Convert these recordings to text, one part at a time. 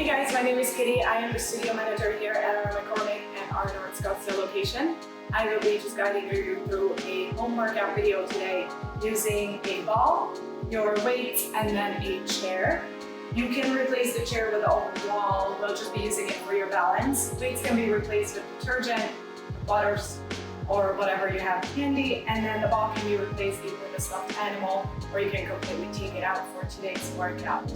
Hey guys, my name is Kitty. I am the studio manager here at our McCormick and our North Scottsdale location. I will be just guiding you through a home workout video today using a ball, your weights, and then a chair. You can replace the chair with a wall. We'll just be using it for your balance. Weights can be replaced with detergent, waters, or whatever you have handy, and then the ball can be replaced either with a stuffed animal or you can completely take it out for today's workout.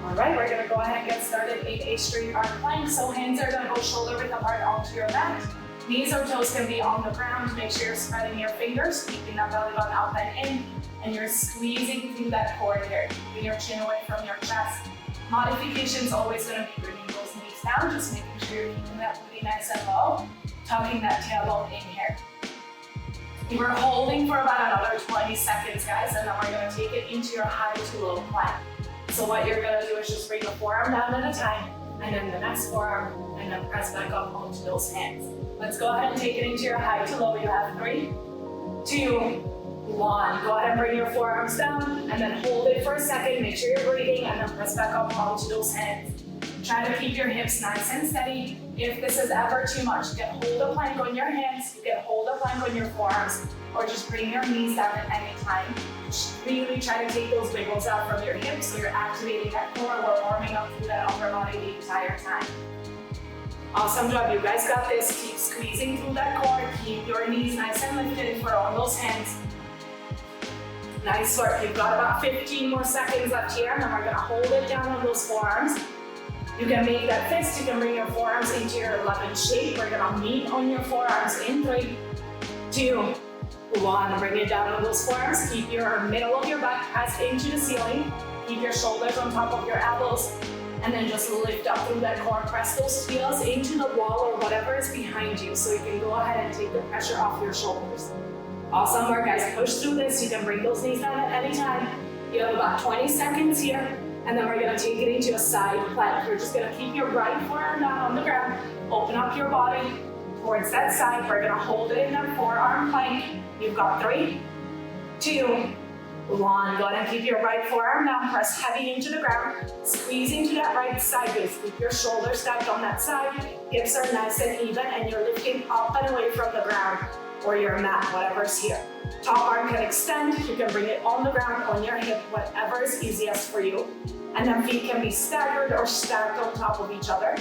All right, we're gonna go ahead and get started in a straight arm plank. So hands are gonna go shoulder width apart onto your mat. Knees or toes can be on the ground. Make sure you're spreading your fingers, keeping that belly button out and in, and you're squeezing through that core here, keeping your chin away from your chest. Modification's always gonna be bringing those knees down, just making sure you're keeping that booty nice and low, tucking that tailbone in here. We're holding for about another 20 seconds, guys, and then we're gonna take it into your high to low plank. So what you're gonna do is just bring the forearm down at a time, and then the next forearm, and then press back up onto those hands. Let's go ahead and take it into your high to low. You have 3, 2, 1. Go ahead and bring your forearms down, and then hold it for a second. Make sure you're breathing, and then press back up onto those hands. Try to keep your hips nice and steady. If this is ever too much, you can hold a plank on your hands, you can hold a plank on your forearms, or just bring your knees down at any time. Just really try to take those wiggles out from your hips so you're activating that core. We're warming up through that upper body the entire time. Awesome job, you guys got this. Keep squeezing through that core. Keep your knees nice and lifted for all those hands. Nice work. You've got about 15 more seconds left here, and then we're gonna hold it down on those forearms. You can make that fist. You can bring your forearms into your 11 shape. We're gonna meet on your forearms in 3, 2, 1. Bring it down on those forearms. Keep your middle of your back pressed into the ceiling. Keep your shoulders on top of your elbows. And then just lift up through that core. Press those heels into the wall or whatever is behind you so you can go ahead and take the pressure off your shoulders. Awesome work, guys. Push through this. You can bring those knees down at any time. You have about 20 seconds here. And then we're gonna take it into a side plank. You're just gonna keep your right forearm down on the ground. Open up your body towards that side. We're gonna hold it in that forearm plank. You've got 3, 2, 1. Go ahead and keep your right forearm down. Press heavy into the ground. Squeeze into that right sideways. Keep your shoulders stacked on that side. Hips are nice and even, and you're lifting up and away from the ground or your mat, whatever's here. Top arm can extend. You can bring it on the ground, on your hip, whatever is easiest for you. And then feet can be staggered or stacked on top of each other.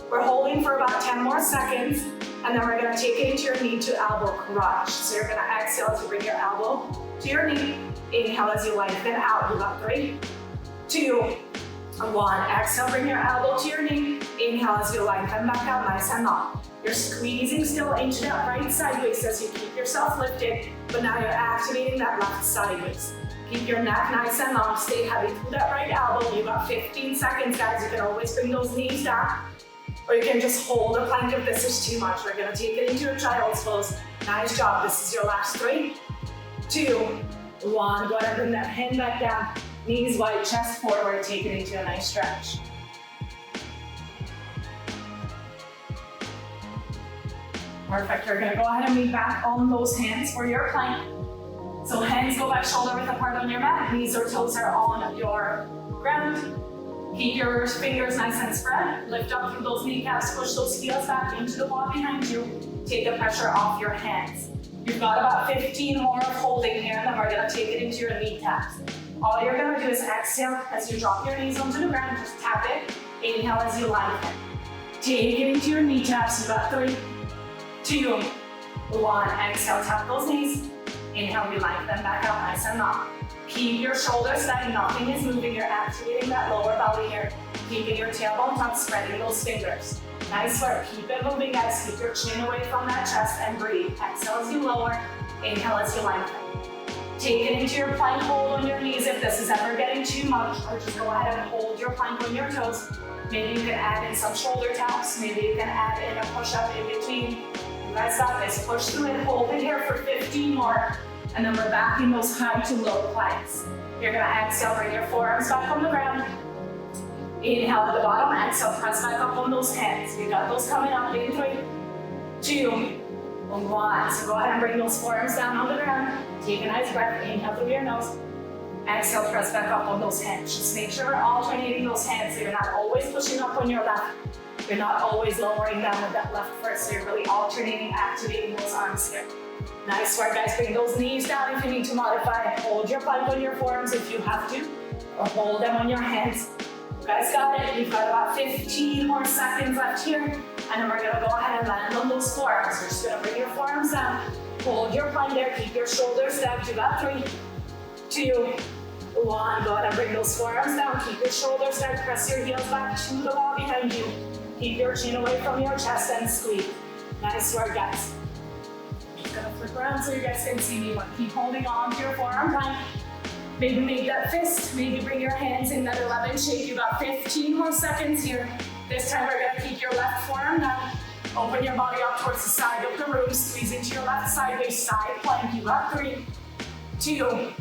We're holding for about 10 more seconds, and then we're gonna take it into your knee to elbow crunch. So you're gonna exhale to bring your elbow to your knee. Inhale as you lengthen out. You got 3, 2, 1. Exhale, bring your elbow to your knee. Inhale as you lengthen back out, nice and long. You're squeezing still into that right sideways as you keep yourself lifted, but now you're activating that left sideways. Keep your neck nice and long. Stay heavy through that right elbow. You got 15 seconds, guys. You can always bring those knees down, or you can just hold a plank if this is too much. We're gonna take it into a child's pose. Nice job. This is your last 3, 2, 1. Go ahead and bring that hand back down. Knees wide, chest forward. Take it into a nice stretch. Perfect. You're gonna go ahead and meet back on those hands for your plank. So hands go back shoulder width apart on your mat. Knees or toes are on your ground. Keep your fingers nice and spread. Lift up through those kneecaps. Push those heels back into the wall behind you. Take the pressure off your hands. You've got about 15 more of holding here, and then we're gonna take it into your kneecaps. All you're gonna do is exhale as you drop your knees onto the ground. Just tap it. Inhale as you lengthen. Take it into your kneecaps. You got 3, 2, 1. Exhale, tap those knees. Inhale, we lengthen back out nice and long. Keep your shoulders steady, nothing is moving. You're activating that lower belly here. Keeping your tailbone tucked, spreading those fingers. Nice work. Keep it moving, guys. Keep your chin away from that chest and breathe. Exhale as you lower. Inhale as you lengthen. Take it into your plank hold on your knees if this is ever getting too much, or just go ahead and hold your plank on your toes. Maybe you can add in some shoulder taps. Maybe you can add in a push-up in between. You guys got this. Push through it. Hold it here for 15 more. And then we're back in those high to low planks. You're gonna exhale, bring your forearms back on the ground. Inhale at the bottom, exhale, press back up on those hands. You got those coming up in 3, 2, 1. So go ahead and bring those forearms down on the ground. Take a nice breath. Inhale through your nose. Exhale, press back up on those hands. Just make sure we're alternating those hands so you're not always pushing up on your left. You're not always lowering down with that left first, so you're really alternating, activating those arms here. Nice work, guys. Bring those knees down if you need to modify. Hold your plank on your forearms if you have to, or hold them on your hands. You guys got it. We've got about 15 more seconds left here, and then we're gonna go ahead and land on those forearms. We're just gonna bring your forearms down. Hold your plank there. Keep your shoulders stacked. You got 3, 2, 1. Go ahead and bring those forearms down. Keep your shoulders stacked. Press your heels back to the wall behind you. Keep your chin away from your chest and squeeze. Nice work, guys. I'm just gonna flip around so you guys can see me. Keep holding on to your forearm plank. Maybe make that fist. Maybe bring your hands in that 11 shape. You got 15 more seconds here. This time we're gonna keep your left forearm down. Open your body up towards the side of the room. Squeeze into your left sideways side plank. You got 3, 2,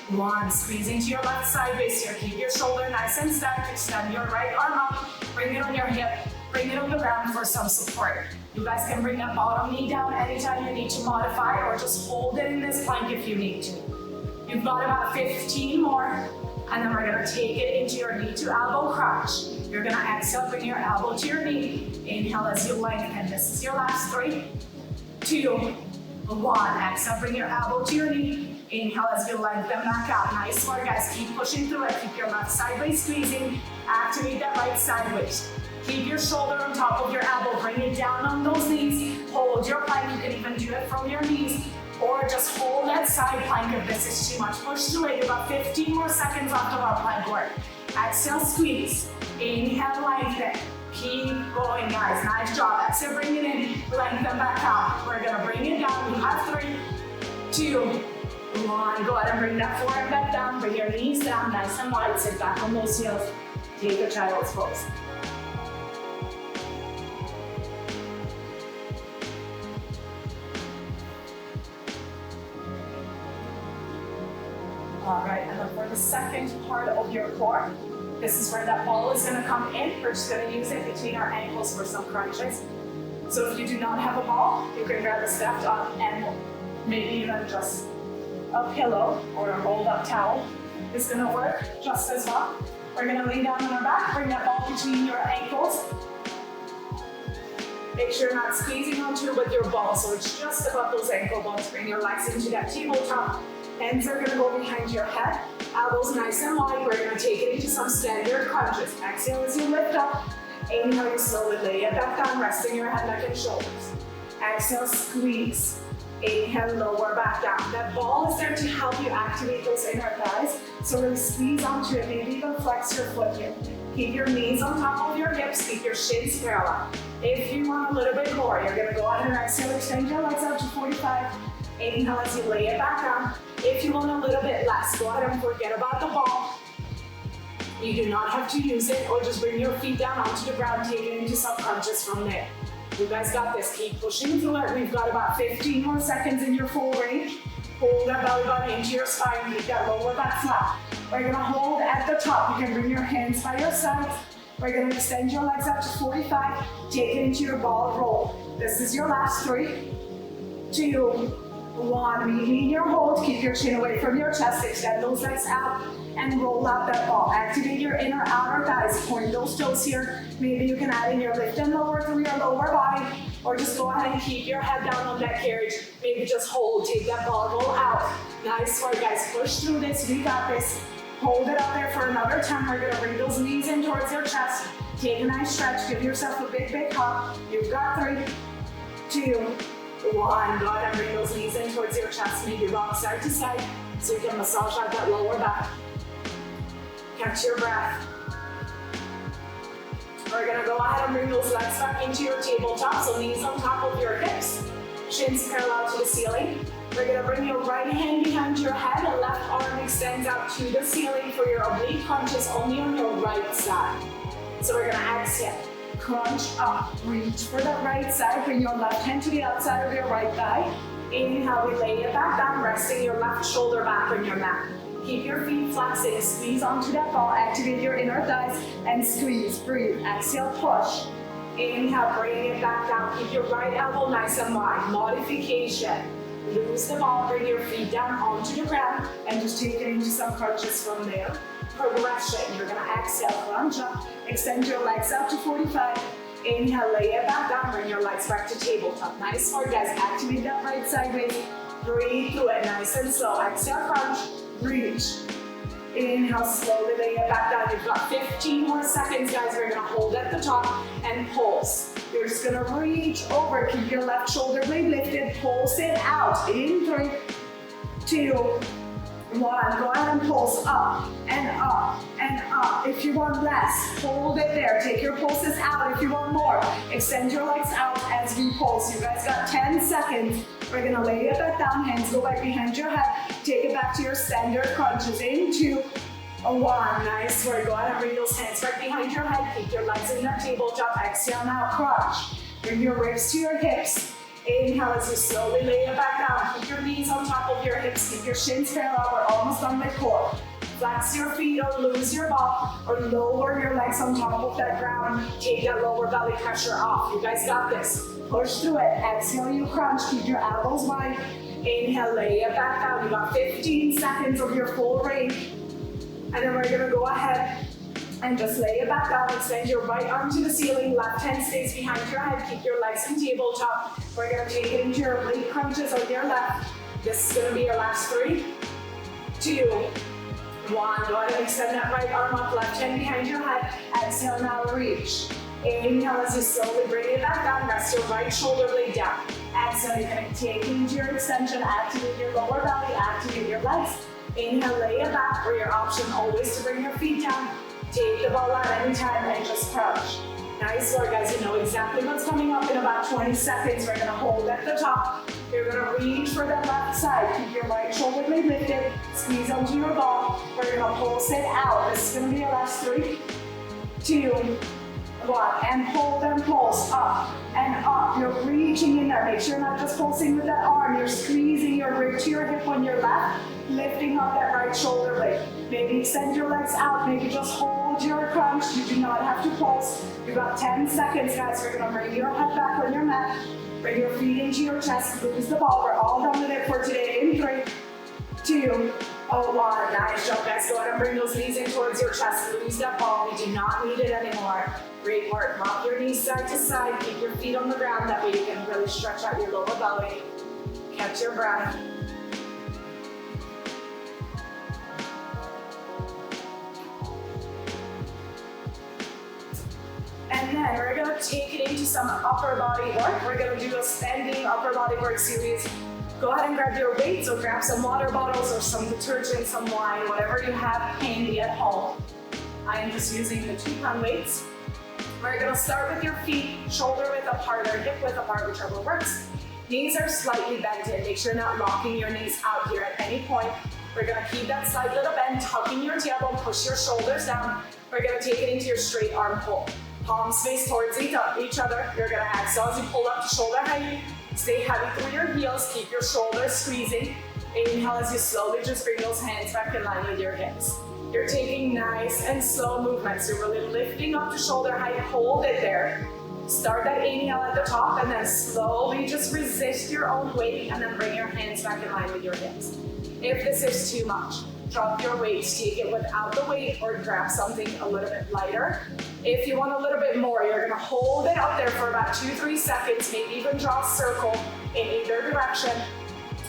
1. Squeeze into your left sideways here. Keep your shoulder nice and stacked. Extend your right arm up. Bring it on your hip. Bring it on the ground for some support. You guys can bring that bottom knee down anytime you need to modify, or just hold it in this plank if you need to. You've got about 15 more, and then we're gonna take it into your knee to elbow crunch. You're gonna exhale, bring your elbow to your knee. Inhale as you lengthen. This is your last 3, 2, 1. Exhale, bring your elbow to your knee. Inhale as you lengthen back out. Nice work, guys. Keep pushing through it. Keep your left sideways squeezing. Activate that right sideways. Keep your shoulder on top of your elbow. Bring it down on those knees. Hold your plank. You can even do it from your knees, or just hold that side plank if this is too much. Push through it. You've got 15 more seconds left of our plank work. Exhale, squeeze. Inhale, lengthen. Keep going, guys. Nice job. Exhale, bring it in. Lengthen back out. We're gonna bring it down. You have 3, 2, 1. Go ahead and bring that forearm back down. Bring your knees down, nice and wide. Sit back on those heels. Take a child's pose. All right, and then for the second part of your core, this is where that ball is gonna come in. We're just gonna use it between our ankles for some crunches. So if you do not have a ball, you can grab a stepped up and maybe even just a pillow or a rolled up towel is gonna work just as well. We're gonna lay down on our back, bring that ball between your ankles. Make sure you're not squeezing onto it with your ball, so it's just above those ankle bones. Bring your legs into that tabletop. Hands are gonna go behind your head. Elbows nice and wide. We're gonna take it into some standard crunches. Exhale as you lift up. Inhale, you slowly lay it back down, resting your head, neck, and shoulders. Exhale, squeeze. Inhale, lower back down. That ball is there to help you activate those inner thighs. So really squeeze onto it. Maybe even flex your foot here. Keep your knees on top of your hips. Keep your shins parallel. If you want a little bit more, you're gonna go ahead and exhale, extend your legs out to 45. Inhale as you lay it back down. If you want a little bit less, go ahead and forget about the ball. You do not have to use it, or just bring your feet down onto the ground, take it into some crunches from there. You guys got this. Keep pushing through it. We've got about 15 more seconds in your full range. Hold that belly button into your spine. Keep that lower back flat. We're gonna hold at the top. You can bring your hands by your sides. We're gonna extend your legs up to 45. Take it into your ball roll. This is your last 3, 2, 1. Meet me in your hold. Keep your chin away from your chest. Extend those legs out and roll out that ball. Activate your inner outer thighs. Point those toes here. Maybe you can add in your lift and lower through your lower body, or just go ahead and keep your head down on that carriage. Maybe just hold. Take that ball, roll out. Nice work, guys. Push through this. We got this. Hold it up there for another 10. We're gonna bring those knees in towards your chest. Take a nice stretch. Give yourself a big, big hug. You've got 3, 2, 1. Go ahead and bring those knees in towards your chest. Maybe rock side to side so you can massage out that lower back. Catch your breath. We're gonna go ahead and bring those legs back into your tabletop, so knees on top of your hips, shins parallel to the ceiling. We're gonna bring your right hand behind your head, and left arm extends out to the ceiling for your oblique crunches only on your right side. So we're gonna exhale, crunch up, reach for that right side, bring your left hand to the outside of your right thigh. Inhale, we lay it back down, resting your left shoulder back on your mat. Keep your feet flexing, squeeze onto that ball, activate your inner thighs, and squeeze, breathe. Exhale, push. Inhale, bring it back down. Keep your right elbow nice and wide. Modification. Lose the ball, bring your feet down onto the ground, and just take it into some crunches from there. Progression, you're gonna exhale, crunch up, extend your legs out to 45. Inhale, lay it back down, bring your legs back to tabletop. Nice work, guys. Activate that right sideways. Breathe through it, nice and slow. Exhale, crunch, reach. Inhale, slowly lay it back down. You've got 15 more seconds, guys. We're gonna hold at the top and pulse. You're just gonna reach over, keep your left shoulder blade lifted, pulse it out. In 3, 2, 1. Go ahead and pulse up and up and up. If you want less, hold it there. Take your pulses out if you want more. Extend your legs out as we pulse. You guys got 10 seconds. We're gonna lay it back down, hands go back behind your head. Take it back to your standard crunches. In 2, 1. Nice work. Go ahead and bring those hands back behind your head. Keep your legs in that tabletop. Exhale now, crunch. Bring your ribs to your hips. Inhale as you slowly lay it back down. Keep your knees on top of your hips. Keep your shins parallel. We're almost done with core. Flex your feet or lose your ball or lower your legs on top of that ground. Take that lower belly pressure off. You guys got this. Push through it. Exhale, you crunch. Keep your elbows wide. Inhale, lay it back down. You got 15 seconds of your full range. And then we're gonna go ahead and just lay it back down. Extend your right arm to the ceiling. Left hand stays behind your head. Keep your legs in tabletop. We're gonna take it into your oblique crunches on your left. This is gonna be your last 3, 2, 1. Go ahead and extend that right arm up. Left hand behind your head. Exhale, now reach. Inhale as you slowly bring it back down. Rest your right shoulder blade down. Exhale, you're gonna take it into your extension. Activate your lower belly. Activate your legs. Inhale, lay it back, or your option always to bring your feet down. Take the ball out anytime and just crunch. Nice work, guys. You know exactly what's coming up in about 20 seconds. We're gonna hold at the top. You're gonna reach for that left side. Keep your right shoulder blade lifted. Squeeze onto your ball. We're gonna pulse it out. This is gonna be your last 3, 2, 1. And hold and pulse up and up. You're reaching in there. Make sure you're not just pulsing with that arm. You're squeezing your rib to your hip on your left. Lifting up that right shoulder blade. Maybe extend your legs out. Maybe just hold your crunch. You do not have to pulse. You've got 10 seconds, guys. We're gonna bring your head back on your mat. Bring your feet into your chest. Lose the ball. We're all done with it for today. In 3, 2, 1. Nice job, guys. Go ahead and bring those knees in towards your chest. Lose that ball. We do not need it anymore. Great work. Rock your knees side to side. Keep your feet on the ground. That way you can really stretch out your lower belly. Catch your breath. And then we're gonna take it into some upper body work. We're gonna do a standing upper body work series. Go ahead and grab your weights, or grab some water bottles or some detergent, some wine, whatever you have handy at home. I am just using the 2-pound weights. We're gonna start with your feet, shoulder width apart or hip width apart, whichever works. Knees are slightly bent in. Make sure you're not locking your knees out here at any point. We're gonna keep that slight little bend, tucking your tailbone, push your shoulders down. We're gonna take it into your straight arm pull. Palms face towards each other. You're gonna exhale as you pull up to shoulder height. Stay heavy through your heels. Keep your shoulders squeezing. Inhale as you slowly just bring those hands back in line with your hips. You're taking nice and slow movements. You're really lifting up to shoulder height. Hold it there. Start that inhale at the top and then slowly just resist your own weight and then bring your hands back in line with your hips. If this is too much, drop your weight, take it without the weight or grab something a little bit lighter. If you want a little bit more, you're gonna hold it up there for about 2-3 seconds, maybe even draw a circle in either direction,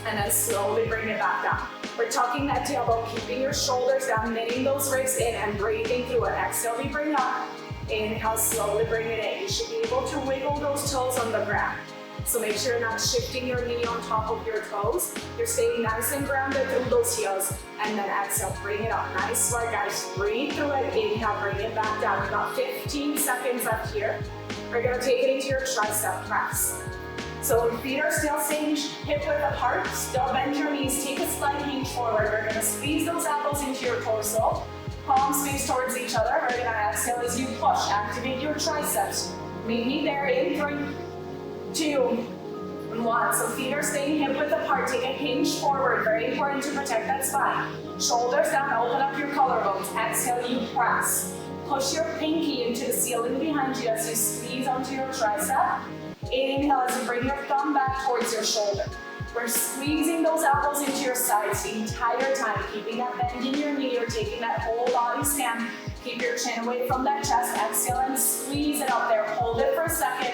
and then slowly bring it back down. We're tucking that tailbone, keeping your shoulders down, knitting those ribs in and breathing through it. Exhale, we bring up. Inhale, slowly bring it in. You should be able to wiggle those toes on the ground. So make sure you're not shifting your knee on top of your toes. You're staying nice and grounded through those heels. And then exhale, bring it up. Nice work, guys. Breathe through it. Inhale, bring it back down. We've got 15 seconds left here. We're gonna take it into your tricep press. So feet are still staying hip width apart. Still bend your knees. Take a slight hinge forward. We're gonna squeeze those elbows into your torso. Palms face towards each other. We're gonna exhale as you push. Activate your triceps. Meet me there in 3, 2, 1. So feet are staying hip width apart. Take a hinge forward. Very important to protect that spine. Shoulders down. Open up your collarbones. Exhale, you press. Push your pinky into the ceiling behind you as you squeeze onto your tricep. Inhale as you bring your thumb back towards your shoulder. We're squeezing those elbows into your sides the entire time, keeping that bend in your knee. You're taking that whole body scan. Keep your chin away from that chest. Exhale and squeeze it up there. Hold it for a second.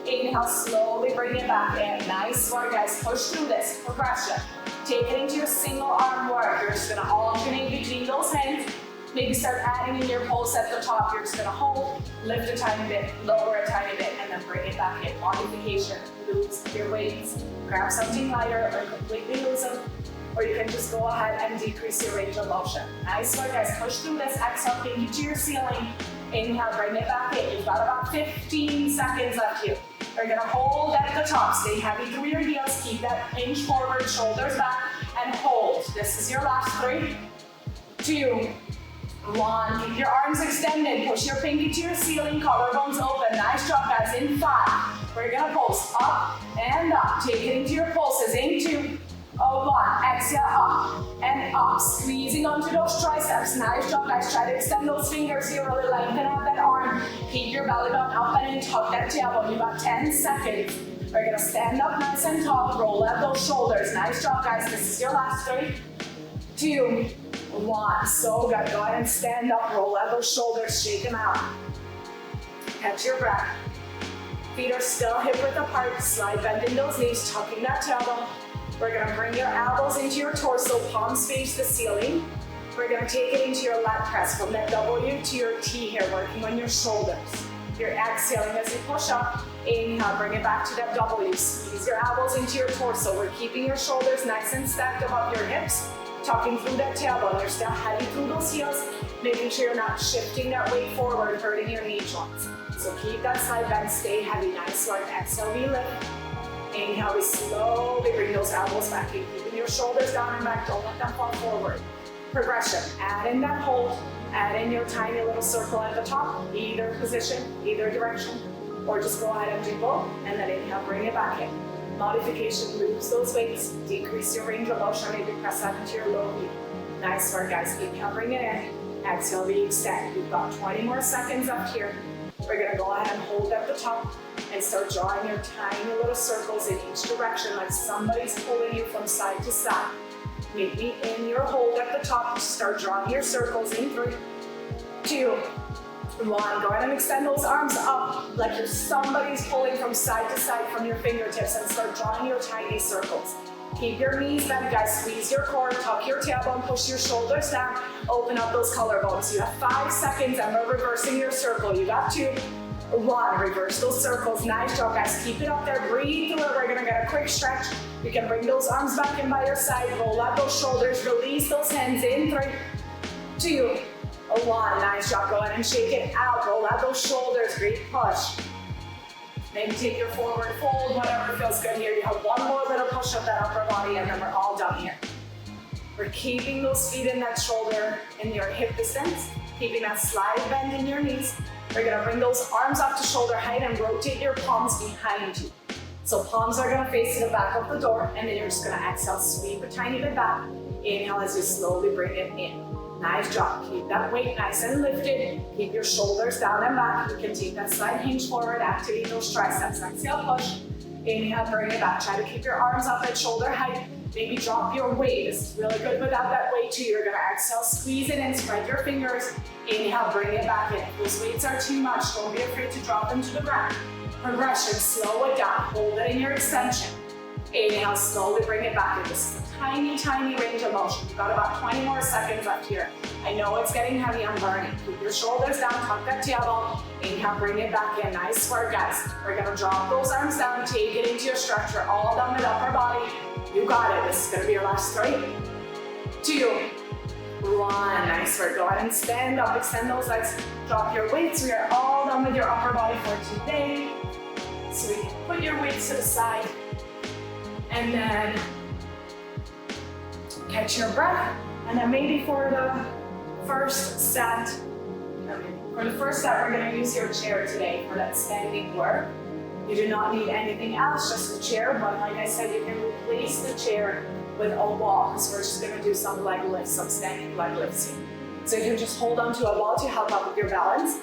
Inhale, slowly bring it back in. Nice work, guys. Push through this. Progression. Take it into your single arm work. You're just gonna alternate between those hands. Maybe start adding in your pulse at the top. You're just gonna hold, lift a tiny bit, lower a tiny bit, and then bring it back in. Modification, lose your weights. Grab something lighter or completely lose them. Or you can just go ahead and decrease your range of motion. Nice work, guys. Push through this. Exhale, pinky to your ceiling. Inhale, bring it back in. You've got about 15 seconds left here. You're gonna hold at the top. Stay heavy through your heels. Keep that inch forward, shoulders back, and hold. This is your last 3, 2, 1. Keep your arms extended. Push your pinky to your ceiling. Collarbones open. Nice job, guys. In 5. We're gonna pulse up and up. Take it into your pulses. In 2, 1. Exhale, up and up. Squeezing onto those triceps. Nice job, guys. Try to extend those fingers here. Really lengthen out that arm. Keep your belly button up and in. Tuck that tailbone. You got 10 seconds. We're gonna stand up nice and tall. Roll out those shoulders. Nice job, guys. This is your last 3, 2, 1. So good. Go ahead and stand up. Roll out those shoulders. Shake them out. Catch your breath. Feet are still hip width apart. Slide bend in those knees. Tucking that tailbone. We're gonna bring your elbows into your torso, palms face the ceiling. We're gonna take it into your lat press from that W to your T here, working on your shoulders. You're exhaling as you push up. Inhale, bring it back to that W. Squeeze your elbows into your torso. We're keeping your shoulders nice and stacked above your hips, tucking through that tailbone. You're still heading through those heels, making sure you're not shifting that weight forward, hurting your knee joints. So keep that side bend, stay heavy. Nice work. Exhale, we lift. Inhale, we slowly bring those elbows back in, keeping your shoulders down and back, don't let them fall forward. Progression, add in that hold, add in your tiny little circle at the top, either position, either direction, or just go ahead and do both, and then inhale, bring it back in. Modification, lose those weights, decrease your range of motion, maybe press that into your low knee. Nice work, guys. Inhale, bring it in, exhale, re-extend. You've got 20 more seconds up here. We're gonna go ahead and hold at the top, and start drawing your tiny little circles in each direction like somebody's pulling you from side to side. Maybe in your hold at the top, start drawing your circles in 3, 2, 1. Go ahead and extend those arms up like you're somebody's pulling from side to side from your fingertips and start drawing your tiny circles. Keep your knees bent, guys. Squeeze your core, tuck your tailbone, push your shoulders down, open up those collarbones. You have 5 seconds and we're reversing your circle. You got 2, 1. Reverse those circles. Nice job, guys. Keep it up there. Breathe through it. We're gonna get a quick stretch. You can bring those arms back in by your side. Roll out those shoulders. Release those hands in 3, 2, 1. Nice job. Go ahead and shake it out. Roll out those shoulders. Great push. Maybe take your forward fold, whatever feels good here. You have one more little push of that upper body and then we're all done here. We're keeping those feet in that shoulder in your hip distance, keeping that slide bend in your knees. We're gonna bring those arms up to shoulder height and rotate your palms behind you. So palms are gonna face to the back of the door and then you're just gonna exhale, sweep a tiny bit back. Inhale as you slowly bring it in. Nice job. Keep that weight nice and lifted. Keep your shoulders down and back. You can take that slight hinge forward, activate those triceps. Exhale, push. Inhale, bring it back. Try to keep your arms up at shoulder height. Maybe drop your weight. This is really good without that weight too. You're gonna exhale, squeeze it in, spread your fingers. Inhale, bring it back in. If those weights are too much, don't be afraid to drop them to the ground. Progression, slow it down. Hold it in your extension. Inhale, slowly bring it back in. This is a tiny, tiny range of motion. You've got about 20 more seconds left here. I know it's getting heavy, I'm burning. Keep your shoulders down, tuck that tailbone. Inhale, bring it back in. Nice work, guys. We're gonna drop those arms down, take it into your stretch. We're all done with upper body. You got it. This is gonna be your last 3, 2, 1. Nice work. Go ahead and stand up, extend those legs, drop your weights. We are all done with your upper body for today. So we can put your weights to the side and then catch your breath. And then maybe for the first set, we're gonna use your chair today for that standing work. You do not need anything else, just the chair, but like I said, you can replace the chair with a wall, because we're just gonna do some leg lifts, some standing leg lifts here. So you can just hold onto a wall to help out with your balance.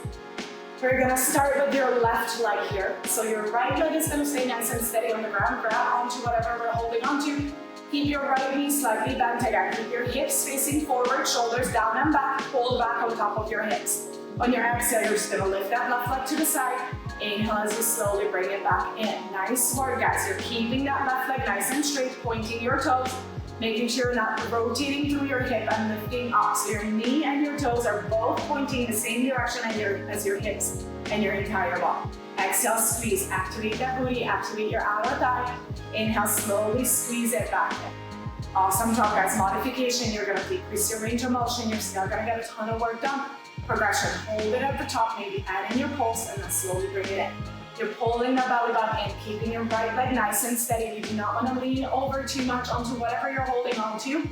We're gonna start with your left leg here. So your right leg is gonna stay nice and steady on the ground. Grab onto whatever we're holding onto. Keep your right knee slightly bent again. Keep your hips facing forward, shoulders down and back. Hold back on top of your hips. On your exhale, you're just gonna lift that left leg to the side. Inhale as you slowly bring it back in. Nice work, guys. You're keeping that left leg nice and straight, pointing your toes, making sure you're not rotating through your hip and lifting up. So your knee and your toes are both pointing the same direction as your hips and your entire body. Exhale, squeeze. Activate that booty, activate your outer thigh. Inhale, slowly squeeze it back in. Awesome job, guys. Modification, you're gonna decrease your range of motion. You're still gonna get a ton of work done. Progression, hold it at the top, maybe add in your pulse and then slowly bring it in. You're pulling the belly button in, keeping your right leg nice and steady. You do not want to lean over too much onto whatever you're holding onto.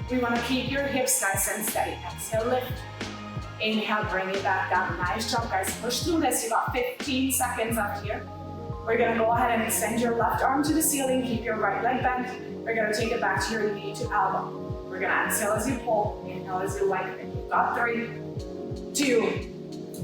We want to keep your hips nice and steady. Exhale, lift. Inhale, bring it back down. Nice job, guys. Push through this. You got 15 seconds left here. We're gonna go ahead and extend your left arm to the ceiling. Keep your right leg bent. We're gonna take it back to your knee to elbow. We're gonna exhale as you pull. Inhale as you lengthen. You've got 3, 2,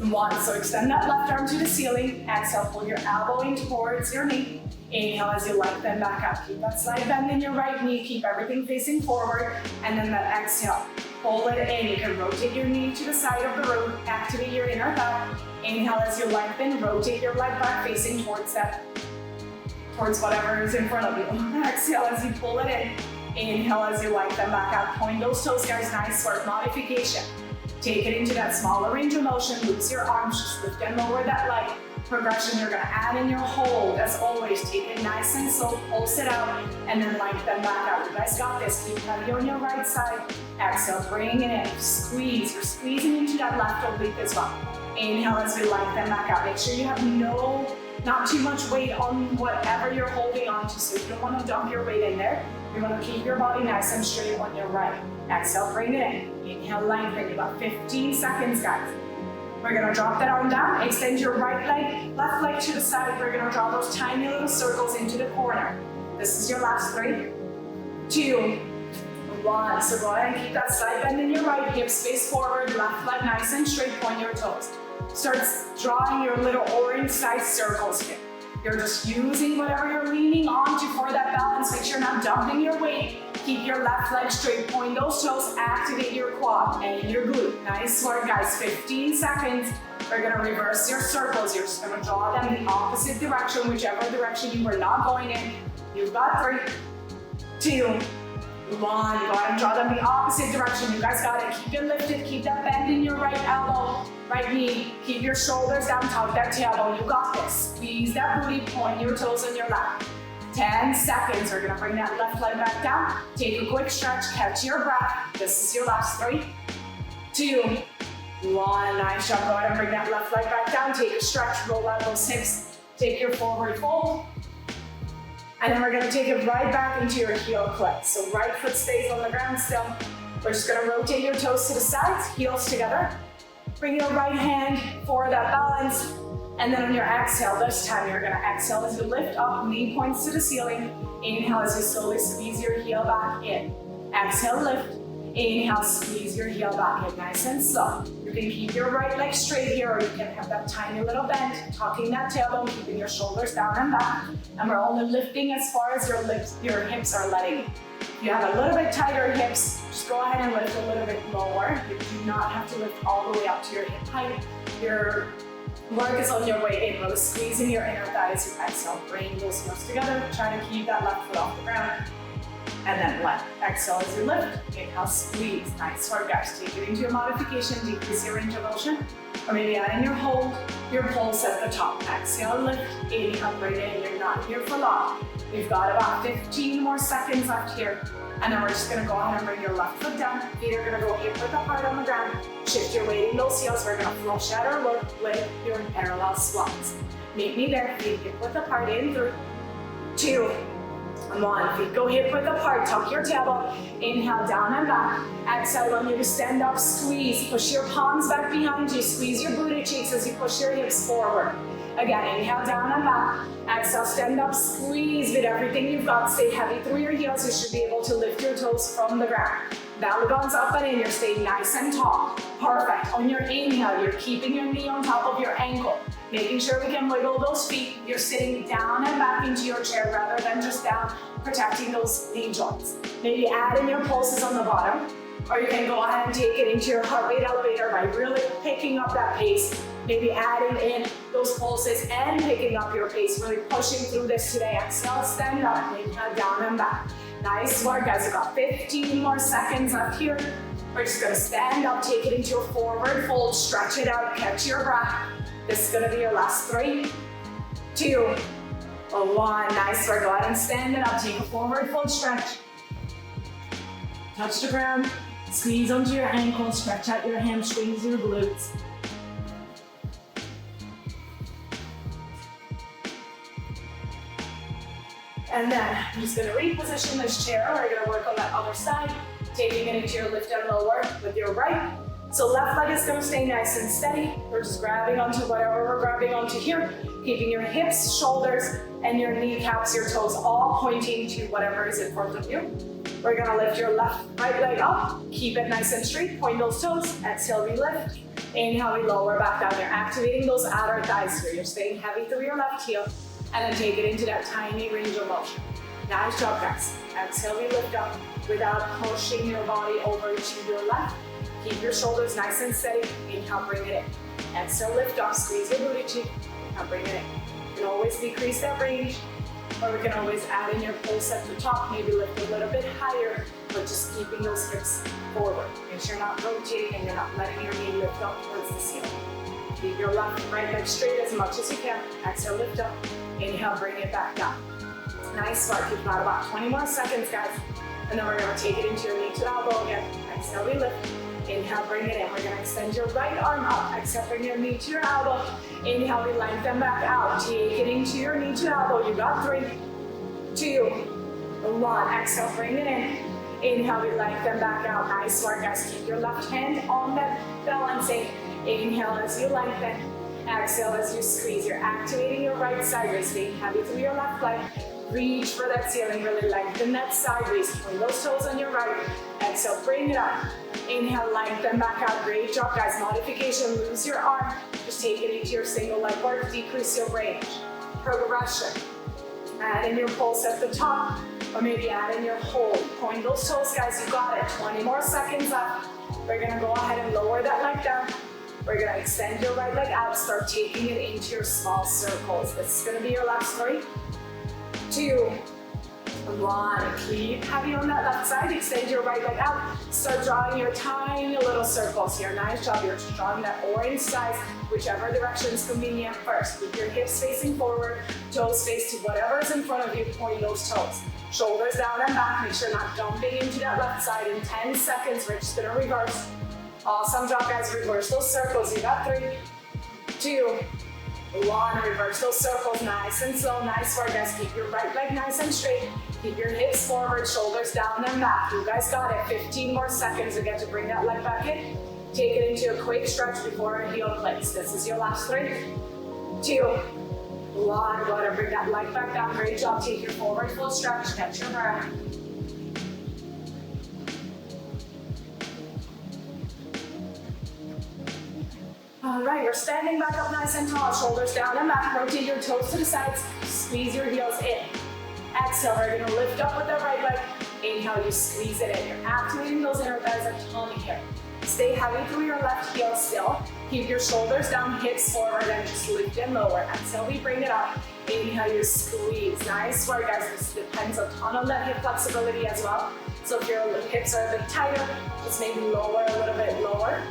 1. So extend that left arm to the ceiling. Exhale, pull your elbow in towards your knee. Inhale as you lengthen back up. Keep that slight bend in your right knee. Keep everything facing forward. And then that exhale, pull it in. You can rotate your knee to the side of the room. Activate your inner thigh. Inhale as you lengthen. Rotate your leg back facing towards whatever is in front of you. Exhale as you pull it in. Inhale as you lengthen back up. Point those toes, guys. Nice work. Modification. Take it into that smaller range of motion. Loose your arms, just lift and lower that leg. Progression, you're gonna add in your hold. As always, take it nice and slow, pulse it out, and then lengthen back out. You guys got this. Keep heavy on your right side. Exhale, bring it in. Squeeze. You're squeezing into that left oblique as well. Inhale as we lengthen back out. Make sure you have not too much weight on whatever you're holding on to. So you don't want to dump your weight in there. You want to keep your body nice and straight on your right. Exhale, bring it in. Inhale, lengthen. You got 15 seconds, guys. We're gonna drop that arm down. Extend your right leg, left leg to the side. We're gonna draw those tiny little circles into the corner. This is your last 3, 2, 1. So go ahead and keep that side bend in your right, hips face forward, left leg nice and straight, point your toes. Start drawing your little orange size circles here. You're just using whatever you're leaning onto for that balance. Make sure you're not dumping your weight. Keep your left leg straight, point those toes, activate your quad and your glute. Nice work, guys. 15 seconds. We're gonna reverse your circles. You're just gonna draw them the opposite direction, whichever direction you were not going in. You've got 3, 2, 1. Go ahead and draw them the opposite direction. You guys got it. Keep it lifted. Keep that bend in your right elbow, right knee. Keep your shoulders down, tuck that tailbone. You got this. Squeeze that booty, point your toes on your left. 10 seconds. We're gonna bring that left leg back down. Take a quick stretch, catch your breath. This is your last 3, 2, 1. Nice job. Go ahead and bring that left leg back down. Take a stretch, roll out those hips. Take your forward fold. And then we're gonna take it right back into your heel clip. So right foot stays on the ground still. We're just gonna rotate your toes to the sides, heels together. Bring your right hand for that balance. And then on your exhale, this time you're gonna exhale as you lift up, knee points to the ceiling. Inhale as you slowly squeeze your heel back in. Exhale, lift. Inhale, squeeze your heel back in, nice and slow. You can keep your right leg straight here, or you can have that tiny little bend, tucking that tailbone, keeping your shoulders down and back. And we're only lifting as far as your hips are letting you. If you have a little bit tighter hips, just go ahead and lift a little bit lower. You do not have to lift all the way up to your hip height. Your work is on your way in, really squeezing your inner thighs. You exhale, bring those heels together. Try to keep that left foot off the ground. And then left. Exhale as you lift. Inhale, squeeze. Nice work, guys. Take it into your modification. Decrease your range of motion. Or maybe add in your hold, your pulse at the top. Exhale, lift. Inhale, bring it in. You're not here for long. We've got about 15 more seconds left here. And then we're just gonna go ahead and bring your left foot down. Feet are gonna go hip width apart on the ground. Shift your weight in those heels. We're gonna flush out our look with your parallel squats. Meet me there. Feet hip width apart in 3, 2, 1. Feet go hip width apart. Tuck your tailbone. Inhale, down and back. Exhale, on you to stand up, squeeze. Push your palms back behind you. Squeeze your booty cheeks as you push your hips forward. Again, inhale, down and back. Exhale, stand up, squeeze with everything you've got. Stay heavy through your heels. You should be able to lift your toes from the ground. Belly buttons up and in. You're staying nice and tall. Perfect. On your inhale, you're keeping your knee on top of your ankle, making sure we can wiggle those feet. You're sitting down and back into your chair rather than just down, protecting those knee joints. Maybe add in your pulses on the bottom, or you can go ahead and take it into your heart rate elevator by really picking up that pace. Maybe adding in those pulses and picking up your pace, really pushing through this today. Exhale, stand up, inhale, down and back. Nice work, guys. We've got 15 more seconds left here. We're just gonna stand up, take it into a forward fold, stretch it out, catch your breath. This is gonna be your last 3, 2, 1. Nice work. Go ahead and stand it up, take a forward fold stretch. Touch the ground, squeeze onto your ankles, stretch out your hamstrings, your glutes. And then I'm just gonna reposition this chair. We're gonna work on that other side, taking it into your lift and lower with your right. So left leg is gonna stay nice and steady. We're just grabbing onto whatever we're grabbing onto here, keeping your hips, shoulders, and your kneecaps, your toes all pointing to whatever is in front of you. We're gonna lift your right leg up, keep it nice and straight, point those toes, exhale, we lift. Inhale, we lower back down. You're activating those outer thighs here. You're staying heavy through your left heel, and then take it into that tiny range of motion. Nice job, guys. Exhale, we lift up without pushing your body over to your left. Keep your shoulders nice and steady. Inhale, bring it in. Exhale, lift up, squeeze your booty cheek. Inhale, bring it in. You can always decrease that range, or we can always add in your pulse at the top, maybe lift a little bit higher, but just keeping those hips forward. Make sure you're not rotating and you're not letting your knee lift up towards the ceiling. Keep your left and right leg straight as much as you can. Exhale, lift up. Inhale, bring it back down. Nice work. You've got about 20 more seconds, guys. And then we're gonna take it into your knee to elbow again. Exhale, we lift. Inhale, bring it in. We're gonna extend your right arm up. Exhale, bring your knee to your elbow. Inhale, we lengthen back out. Take it into your knee to elbow. You got 3, 2, 1. Exhale, bring it in. Inhale, we lengthen back out. Nice work, guys. Keep your left hand on that balancing. Inhale as you lengthen. Exhale as you squeeze. You're activating your right side. You're staying heavy through your left leg. Reach for that ceiling. Really lengthen that sideways. Point those toes on your right. Exhale, bring it up. Inhale, lengthen back out. Great job, guys. Modification, lose your arm. Just take it into your single leg work. Decrease your range. Progression. Add in your pulse at the top, or maybe add in your hold. Point those toes, guys. You got it. 20 more seconds left. We're gonna go ahead and lower that leg down. We're gonna extend your right leg out. Start taking it into your small circles. This is gonna be your last 3, 2, 1. Keep heavy on that left side. Extend your right leg out. Start drawing your tiny little circles here. Nice job. You're just drawing that orange size, whichever direction is convenient first. Keep your hips facing forward, toes face to whatever is in front of you. Point those toes. Shoulders down and back. Make sure you're not dumping into that left side. In 10 seconds, we're just gonna reverse. Awesome job, guys. Reverse those circles. You got 3, 2, 1. Reverse those circles nice and slow. Nice work, guys. Keep your right leg nice and straight. Keep your hips forward, shoulders down and back. You guys got it. 15 more seconds to get to bring that leg back in. Take it into a quick stretch before a heel place. This is your last 3, 2, 1. Go ahead and bring that leg back down. Great job. Take your forward full stretch. Catch your breath. All right, we're standing back up nice and tall, shoulders down and back. Rotate your toes to the sides, squeeze your heels in. Exhale, we're gonna lift up with the right leg. Inhale, you squeeze it in. You're activating those inner thighs a ton here. Stay heavy through your left heel still. Keep your shoulders down, hips forward, and just lift and lower. Exhale, we bring it up. Inhale, you squeeze. Nice work, guys. This depends a ton on that hip flexibility as well. So if your hips are a bit tighter, just maybe lower a little bit lower.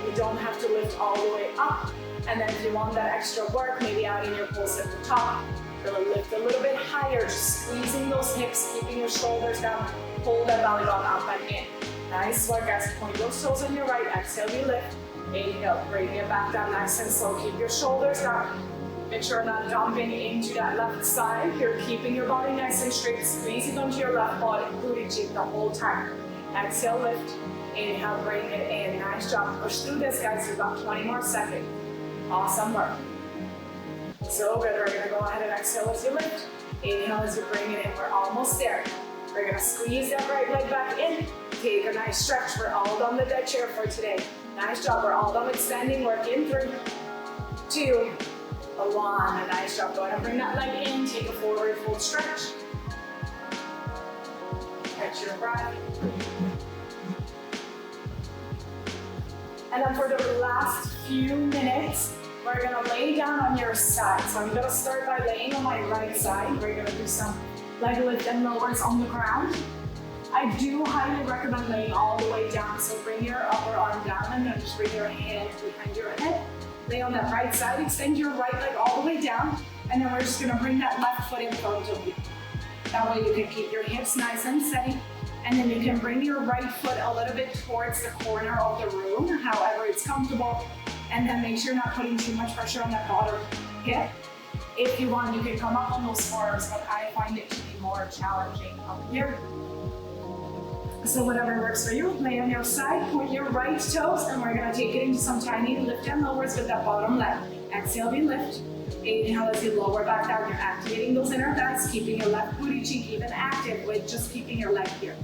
You don't have to lift all the way up. And then if you want that extra work, maybe adding your pulse at the top. Really lift a little bit higher, just squeezing those hips, keeping your shoulders down. Pull that belly button up and in. Nice work, guys. Point those toes on your right. Exhale, you lift. Inhale, bring it back down nice and slow. Keep your shoulders down. Make sure you're not dumping into that left side. You're keeping your body nice and straight, squeezing onto your left body, booty cheek the whole time. Exhale, lift. Inhale, bring it in. Nice job. Push through this, guys. You've got 20 more seconds. Awesome work. So good. We're gonna go ahead and exhale as you lift. Inhale as you bring it in. We're almost there. We're gonna squeeze that right leg back in. Take a nice stretch. We're all done the dead chair for today. Nice job. We're all done with standing work in 3, 2, 1. A nice job. Go ahead and bring that leg in. Take a forward fold stretch. Catch your breath. And then for the last few minutes, we're gonna lay down on your side. So I'm gonna start by laying on my right side. We're gonna do some leg lift and lowers on the ground. I do highly recommend laying all the way down. So bring your upper arm down and then just bring your hand behind your head. Lay on that right side, extend your right leg all the way down. And then we're just gonna bring that left foot in front of you. That way you can keep your hips nice and steady. And then you can bring your right foot a little bit towards the corner of the room, however it's comfortable. And then make sure you're not putting too much pressure on that bottom hip. If you want, you can come up on those forearms, but I find it to be more challenging up here. So whatever works for you, lay on your side, point your right toes, and we're gonna take it into some tiny lift and lowers with that bottom leg. Exhale, we lift. Inhale as you lower back down, you're activating those inner thighs, keeping your left booty cheek even active with just keeping your leg here.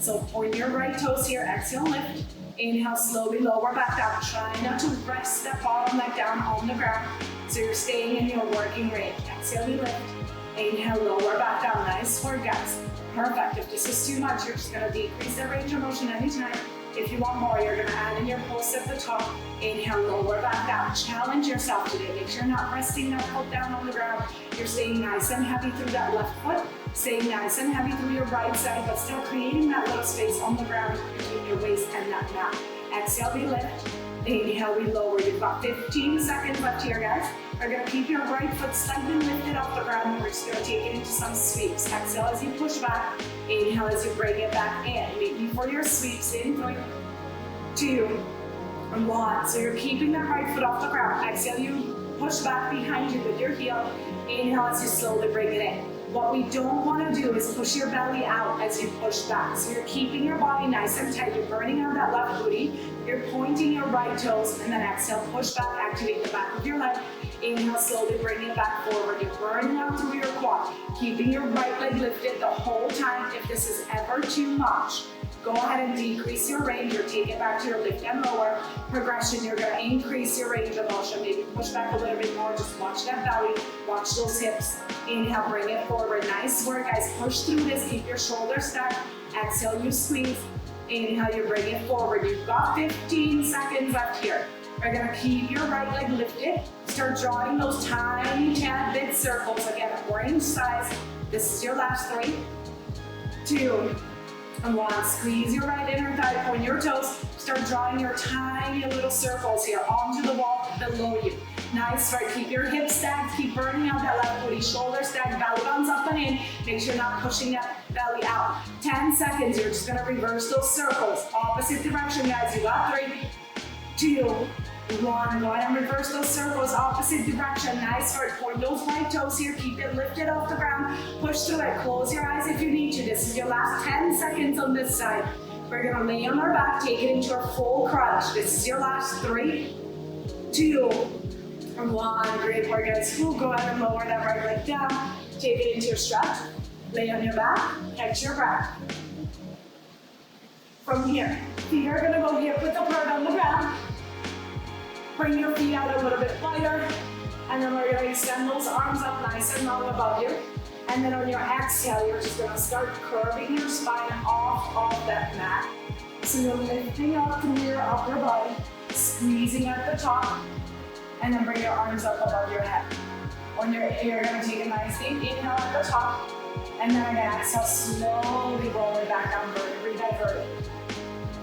So point your right toes here, exhale, lift. Inhale, slowly lower back down. Try not to rest that bottom leg down on the ground, so you're staying in your working range. Exhale, we lift. Inhale, lower back down. Nice work, guys. Perfect. If this is too much, you're just gonna decrease the range of motion anytime. If you want more, you're gonna add in your pulse at the top. Inhale, lower back down. Challenge yourself today. Make sure you're not resting that foot down on the ground. You're staying nice and heavy through that left foot. Staying nice and heavy through your right side, but still creating that leg space on the ground between your waist and that mat. Exhale, we lift. Inhale, we lower. You've got 15 seconds left here, guys. We're gonna keep your right foot slightly lifted off the ground, and we're just gonna take it into some sweeps. Exhale as you push back. Inhale as you bring it back in. Meet me for your sweeps in 3, 2, 1. So you're keeping that right foot off the ground. Exhale, you push back behind you with your heel. Inhale as you slowly bring it in. What we don't want to do is push your belly out as you push back. So you're keeping your body nice and tight. You're burning out that left booty. You're pointing your right toes, and then exhale, push back, activate the back of your leg. Inhale, slowly bring it back forward. You're burning out through your quad, keeping your right leg lifted the whole time. If this is ever too much, go ahead and decrease your range or take it back to your lift and lower progression. You're going to increase your range of motion. Maybe push back a little bit more. Just watch that belly. Watch those hips. Inhale, bring it forward. Nice work, guys. Push through this. Keep your shoulders stacked. Exhale, you squeeze. Inhale, you bring it forward. You've got 15 seconds left here. We're going to keep your right leg lifted. Start drawing those tiny tad bit circles. Again, orange size. This is your last 3, 2, and 1. Squeeze your right inner thigh, point your toes. Start drawing your tiny little circles here onto the wall below you. Nice, right? Keep your hips stacked. Keep burning out that left booty. Shoulders stacked, belly buttons up and in. Make sure you're not pushing that belly out. 10 seconds. You're just going to reverse those circles. Opposite direction, guys. You got 3, 2, 1. Go ahead and reverse those circles. Opposite direction. Nice, right? Point those right toes here. Keep it lifted off the ground. Push through it. Close your eyes if you need to. This is your last 10 seconds on this side. We're going to lay on our back. Take it into a full crunch. This is your last 3, 2, 1. Great work, guys. Go ahead and lower that right leg down. Take it into your stretch. Lay on your back. Catch your breath. From here, feet are going to go hip width apart on the ground. Bring your feet out a little bit wider. And then we're going to extend those arms up nice and long above you. And then on your exhale, you're just going to start curving your spine off of that mat. So you're lifting up through your upper body, squeezing at the top, and then bring your arms up above your head. When you're going to take a nice deep inhale at the top, and then again, exhale, slowly roll it back down, vertebrae divert.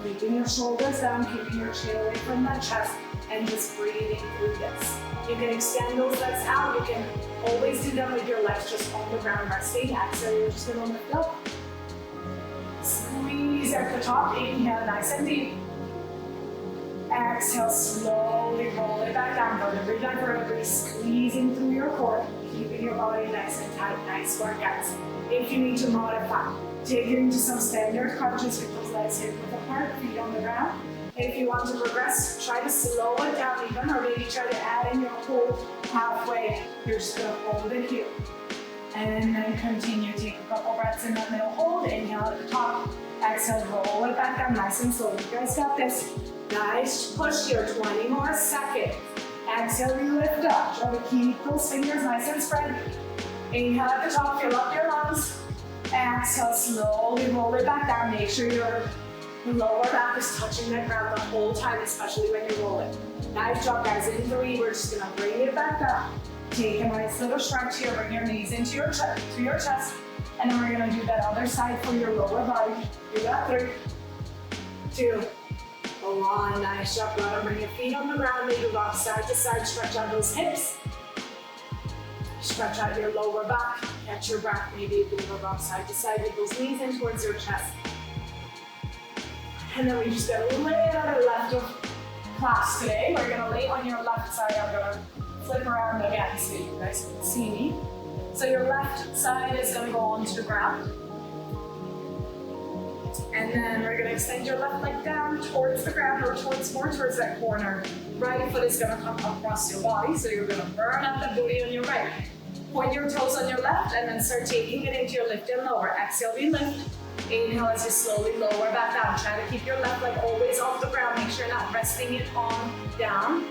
Keeping your shoulders down, keeping your chin away from that chest, and just breathing through this. You can extend those legs out. You can always do them with your legs just on the ground resting. Exhale, you're just going to lift up. Squeeze at the top. Inhale, nice and deep. Exhale, slowly roll it back down. Vertebrae by vertebrae, squeezing through your core, keeping your body nice and tight. Nice work, guys. If you need to modify, take it into some standard crunches with those legs hip width apart, feet on the ground. If you want to progress, try to slow it down even, or maybe try to add in your hold halfway. You're just going to hold it here. And then continue. Take a couple breaths in that middle hold. Inhale at the top. Exhale, roll it back down nice and slow. You guys got this. Nice, push here, 20 more seconds. Exhale, you lift up. Try to keep those fingers nice and spread. Inhale at the top, fill up your lungs. Exhale, slowly roll it back down. Make sure your lower back is touching the ground the whole time, especially when you roll it. Nice job, guys. In 3, we're just gonna bring it back down. Take a nice little stretch here. Bring your knees into your chest. And then we're gonna do that other side for your lower body. Do that. 3, 2, 1. Nice job. Go ahead and bring your feet on the ground. Maybe rock side to side. Stretch out those hips. Stretch out your lower back. Catch your breath. Maybe you can rock side to side with those knees in towards your chest. And then we just gonna lay on our left of class today. We're gonna lay on your left side. I'm gonna flip around again so you guys can see me. So your left side is gonna go onto the ground. And then we're gonna extend your left leg down towards the ground or more towards that corner. Right foot is gonna come across your body. So you're gonna burn up the booty on your right. Point your toes on your left and then start taking it into your lift and lower. Exhale, we lift. Inhale as you slowly lower back down. Try to keep your left leg always off the ground. Make sure you're not resting it on down.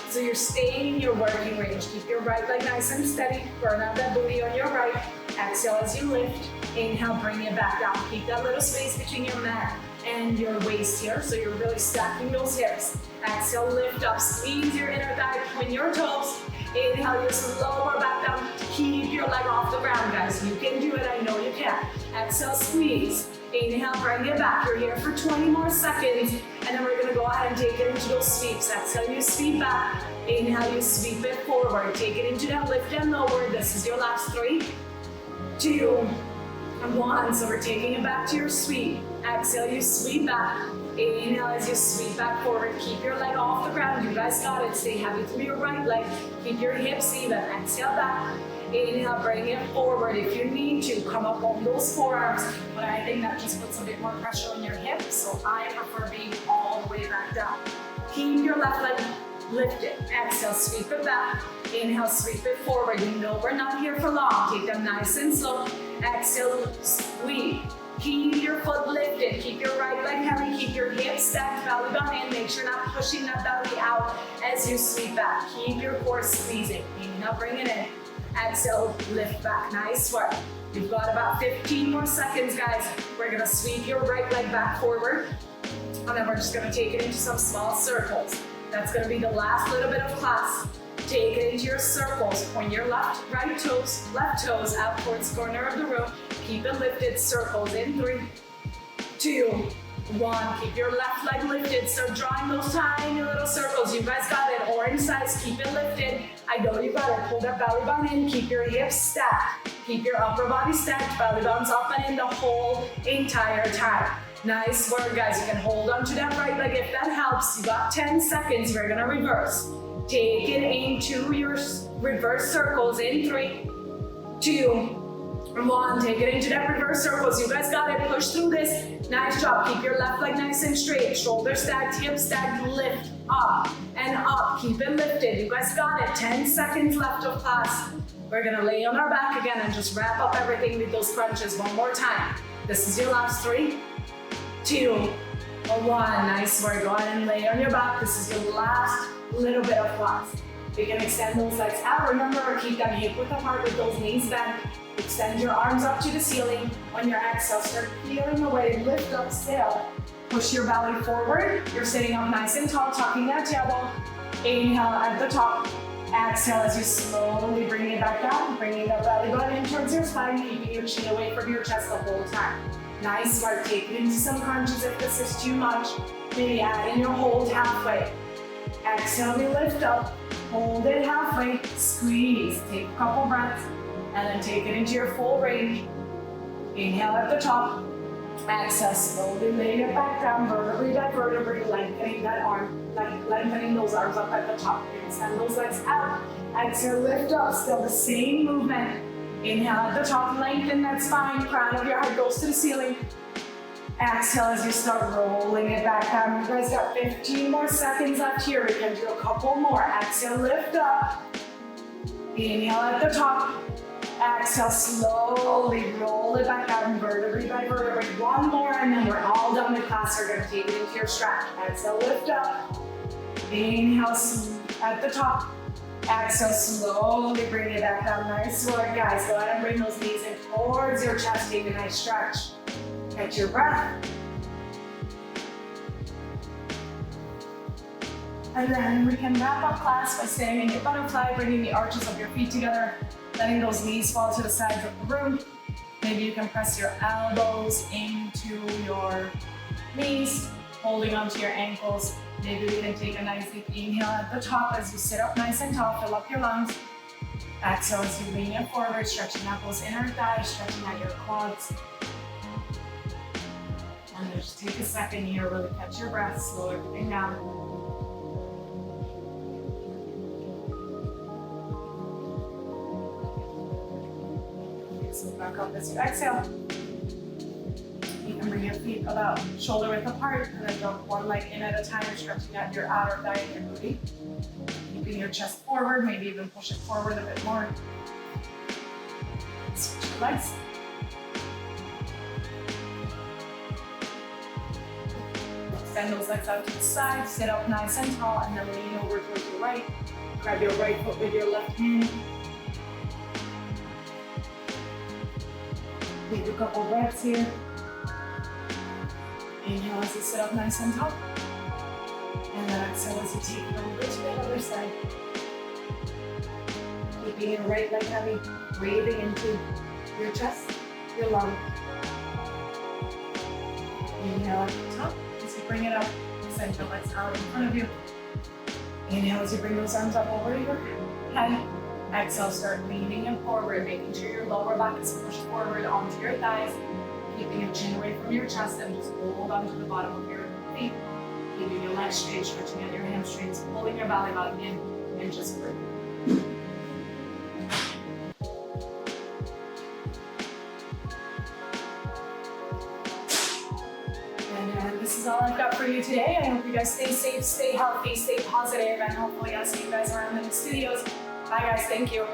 So you're staying in your working range. Keep your right leg nice and steady. Burn out that booty on your right. Exhale as you lift. Inhale, bring it back down. Keep that little space between your mat and your waist here. So you're really stacking those hips. Exhale, lift up. Squeeze your inner thigh. Point your toes. Inhale, just lower back down. Keep your leg off the ground, guys. You can do it. I know you can. Exhale, squeeze. Inhale, bring it back. You're here for 20 more seconds. And then we're going to go ahead and take it into those sweeps. Exhale, you sweep back. Inhale, you sweep it forward. Take it into that lift and lower. This is your last 3, 2, 1. So we're taking it back to your sweep. Exhale, you sweep back. Inhale as you sweep back forward. Keep your leg off the ground. You guys got it. Stay heavy through your right leg. Keep your hips even. Exhale back. Inhale, bring it forward. If you need to, come up on those forearms. But I think that just puts a bit more pressure on your hips. So I prefer being all the way back down. Keep your left leg lifted. Exhale, sweep it back. Inhale, sweep it forward. You know we're not here for long. Take them nice and slow. Exhale, sweep. Keep your foot lifted. Keep your right leg heavy. Keep your hips stacked, belly button in. Make sure you're not pushing that belly out as you sweep back. Keep your core squeezing. Inhale, bring it in. Exhale, lift back. Nice work. You've got about 15 more seconds, guys. We're gonna sweep your right leg back forward. And then we're just gonna take it into some small circles. That's gonna be the last little bit of class. Take it into your circles. Point your left toes out towards the corner of the room. Keep it lifted. Circles in 3, 2, 1. Keep your left leg lifted. Start drawing those tiny little circles. You guys got it. Orange size. Keep it lifted. I know you got it. Pull that belly button in. Keep your hips stacked. Keep your upper body stacked. Belly button's up and in the whole entire time. Nice work, guys. You can hold on to that right leg if that helps. You got 10 seconds. We're gonna reverse. Take it into your reverse circles in 3, 2, 1. Take it into that reverse circles. You guys got it. Push through this. Nice job. Keep your left leg nice and straight. Shoulder stacked, hip stacked. Lift up and up. Keep it lifted. You guys got it. 10 seconds left of class. We're gonna lay on our back again and just wrap up everything with those crunches one more time. This is your last 3, 2, 1. Nice work. Go ahead and lay on your back. This is your last little bit of class. You can extend those legs out. Remember, keep them hip width apart with those knees bent. Extend your arms up to the ceiling. On your exhale, start peeling away. Lift up, still. Push your belly forward. You're sitting up nice and tall, tucking that tailbone. Inhale at the top. Exhale as you slowly bring it back down. Bringing the belly button in towards your spine, keeping your chin away from your chest the whole time. Nice work. Take it into some crunches if this is too much. Maybe add in your hold halfway. Exhale, we lift up. Hold it halfway. Squeeze. Take a couple breaths. And then take it into your full range. Inhale at the top. Exhale, slowly lay it back down, vertebrae by vertebrae, lengthening that arm, lengthening those arms up at the top. Extend those legs out. Exhale, lift up, still the same movement. Inhale at the top, lengthen that spine, crown of your head goes to the ceiling. Exhale as you start rolling it back down. You guys got 15 more seconds left here. We can do a couple more. Exhale, lift up. Inhale at the top. Exhale, slowly roll it back down, vertebrae by vertebrae. One more, and then we're all done with class. We're gonna take it into your stretch. Exhale, lift up. Inhale, at the top. Exhale, slowly bring it back down. Nice work, guys. Go ahead and bring those knees in towards your chest. Take a nice stretch. Catch your breath. And then we can wrap up class by standing in butterfly, bringing the arches of your feet together, letting those knees fall to the sides of the room. Maybe you can press your elbows into your knees, holding onto your ankles. Maybe we can take a nice deep inhale at the top as you sit up nice and tall, fill up your lungs. Exhale as you lean it forward, stretching out those inner thighs, stretching out your quads. And then just take a second here, really catch your breath, slow everything down. So back up as you exhale. You can bring your feet about shoulder width apart and then jump one leg in at a time, stretching out your outer thigh and your booty. Keeping your chest forward, maybe even push it forward a bit more. Switch your legs. Extend those legs out to the side, sit up nice and tall, and then lean over towards your right. Grab your right foot with your left hand. Take a couple breaths here. Inhale as you sit up nice and tall. And then exhale as you take it over to the other side. Keeping your right leg heavy, breathing into your chest, your lung. Inhale at the top as you bring it up. Extend your legs out in front of you. Inhale as you bring those arms up over your head. Exhale, start leaning in forward, making sure your lower back is pushed forward onto your thighs, keeping your chin away from your chest, and just hold onto the bottom of your feet, keeping your legs straight, stretching out your hamstrings, pulling your belly button in, and just breathe. And this is all I've got for you today. I hope you guys stay safe, stay healthy, stay positive, and hopefully I'll see you guys around in the studios. Bye guys, thank you.